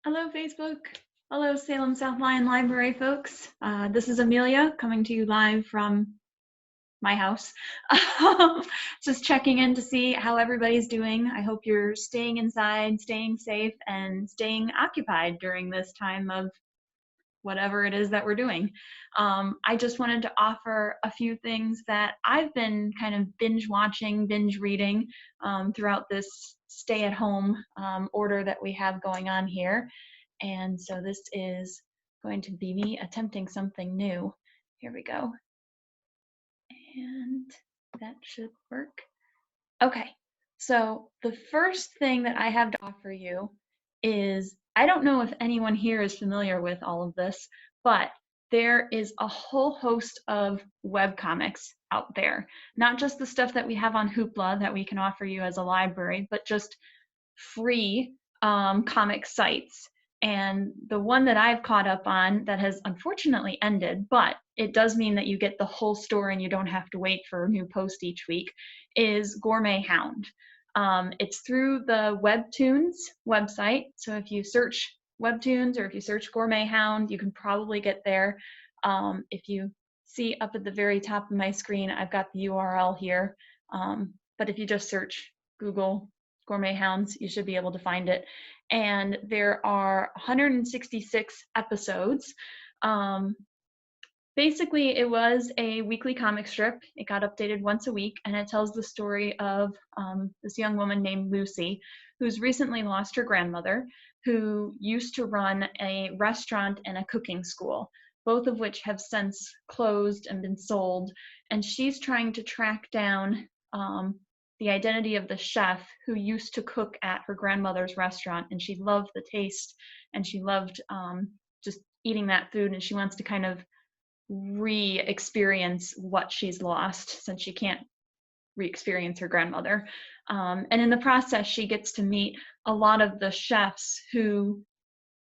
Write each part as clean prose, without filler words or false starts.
Hello, Facebook. Hello, Salem South Lyon Library folks. This is Amelia coming to you live from my house. Just checking in to see how everybody's doing. I hope you're staying inside, staying safe, and staying occupied during this time of whatever it is that we're doing. I just wanted to offer a few things that I've been kind of binge watching, binge reading throughout this stay at home order that we have going on here. And so this is going to be me attempting something new. Here we go. And that should work. Okay, so the first thing that I have to offer you is, I don't know if anyone here is familiar with all of this, but there is a whole host of webcomics out there. Not just the stuff that we have on Hoopla that we can offer you as a library, but just free comic sites. And the one that I've caught up on that has unfortunately ended, but it does mean that you get the whole story and you don't have to wait for a new post each week, is Gourmet Hound. It's through the Webtoons website. So if you search Webtoons or if you search Gourmet Hound, you can probably get there. If you see up at the very top of my screen, I've got the URL here. But if you just search Google Gourmet Hounds, you should be able to find it. And there are 166 episodes. Basically, it was a weekly comic strip. It got updated once a week, and it tells the story of this young woman named Lucy, who's recently lost her grandmother, who used to run a restaurant and a cooking school, both of which have since closed and been sold. And she's trying to track down the identity of the chef who used to cook at her grandmother's restaurant, and she loved the taste, and she loved just eating that food, and she wants to kind of re-experience what she's lost since she can't re-experience her grandmother. And in the process, she gets to meet a lot of the chefs who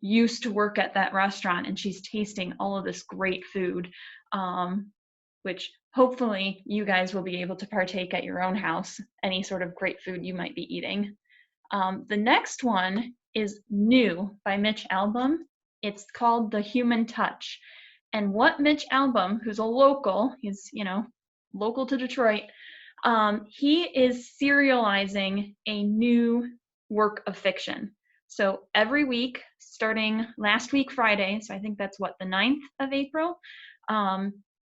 used to work at that restaurant, and she's tasting all of this great food, which hopefully you guys will be able to partake at your own house, any sort of great food you might be eating. The next one is new by Mitch Albom. It's called The Human Touch. And what Mitch Albom, who's a local, he's, local to Detroit, he is serializing a new work of fiction. So every week, starting last week Friday, so I think that's the 9th of April,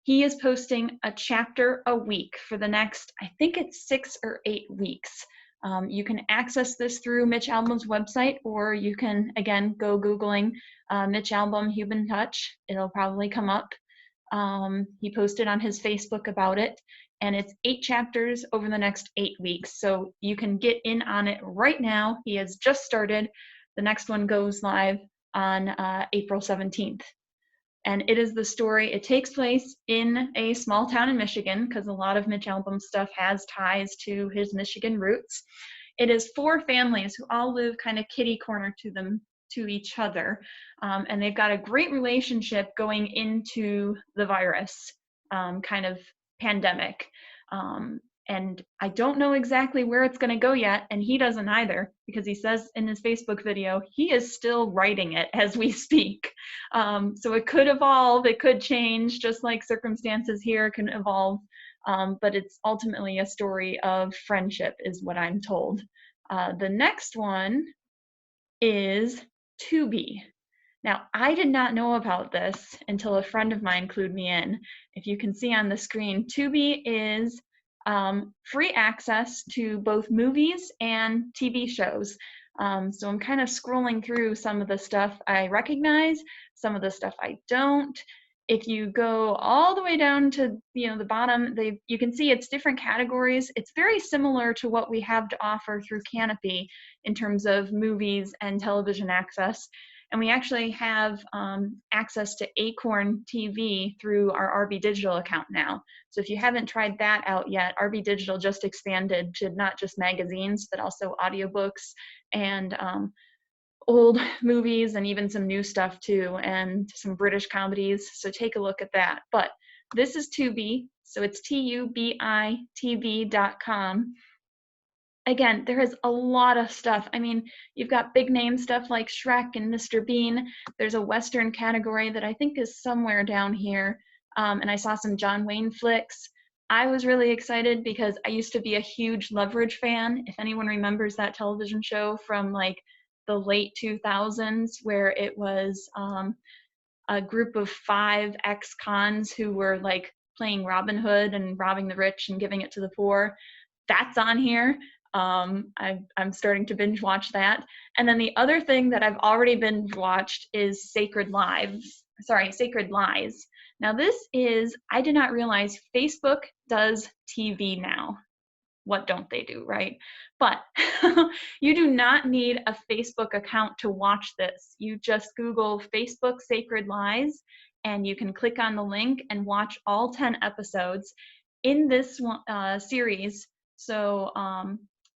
he is posting a chapter a week for the next, I think it's 6 or 8 weeks. You can access this through Mitch Albom's website, or you can, again, go Googling Mitch Albom Human Touch. It'll probably come up. He posted on his Facebook about it, and it's 8 chapters over the next 8 weeks. So you can get in on it right now. He has just started. The next one goes live on April 17th. And it is the story, it takes place in a small town in Michigan, because a lot of Mitch Albom's stuff has ties to his Michigan roots. It is 4 families who all live kind of kitty corner to each other. And they've got a great relationship going into the virus kind of pandemic. And I don't know exactly where it's going to go yet, and he doesn't either, because he says in his Facebook video he is still writing it as we speak. So it could evolve, it could change, just like circumstances here can evolve, but it's ultimately a story of friendship, is what I'm told. The next one is Tobe. Now, I did not know about this until a friend of mine clued me in. If you can see on the screen, Tobe is free access to both movies and TV shows. So I'm kind of scrolling through some of the stuff I recognize, some of the stuff I don't. If you go all the way down to the bottom, you can see it's different categories. It's very similar to what we have to offer through Canopy in terms of movies and television access. And we actually have access to Acorn TV through our RB Digital account now. So if you haven't tried that out yet, RB Digital just expanded to not just magazines, but also audiobooks and old movies, and even some new stuff too, and some British comedies. So take a look at that. But this is Tobe, so it's TUBITV.com. again, there is a lot of stuff. I mean, you've got big name stuff like Shrek and Mr. Bean. There's a Western category that I think is somewhere down here. And I saw some John Wayne flicks. I was really excited because I used to be a huge Leverage fan. If anyone remembers that television show from like the late 2000s, where it was a group of 5 ex-cons who were like playing Robin Hood and robbing the rich and giving it to the poor. That's on here. I'm starting to binge watch that. And then the other thing that I've already binge watched is Sacred Lies. Now this is, I did not realize Facebook does TV now. What don't they do, right? But you do not need a Facebook account to watch this. You just Google Facebook Sacred Lies, and you can click on the link and watch all 10 episodes in this series. So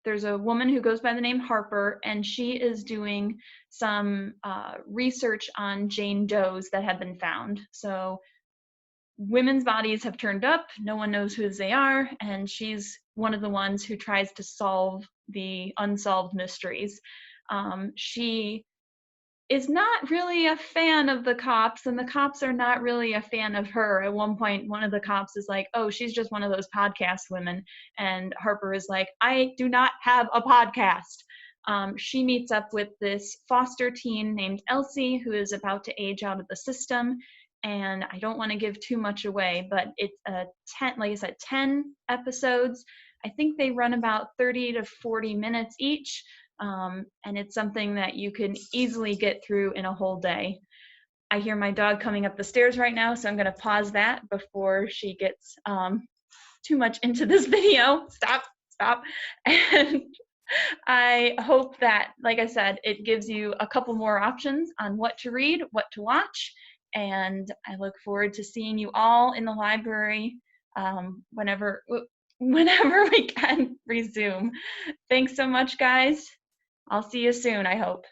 there's a woman who goes by the name Harper, and she is doing some research on Jane Does that have been found. So women's bodies have turned up, no one knows who they are, and she's one of the ones who tries to solve the unsolved mysteries. She is not really a fan of the cops, and the cops are not really a fan of her. At one point, one of the cops is like, oh, she's just one of those podcast women, and Harper is like, I do not have a podcast. She meets up with this foster teen named Elsie, who is about to age out of the system, and I don't want to give too much away, but it's 10, like I said, 10 episodes. I think they run about 30 to 40 minutes each, and it's something that you can easily get through in a whole day. I hear my dog coming up the stairs right now, so I'm going to pause that before she gets too much into this video. Stop. And I hope that, like I said, it gives you a couple more options on what to read, what to watch, and I look forward to seeing you all in the library whenever we can resume. Thanks so much, guys. I'll see you soon, I hope.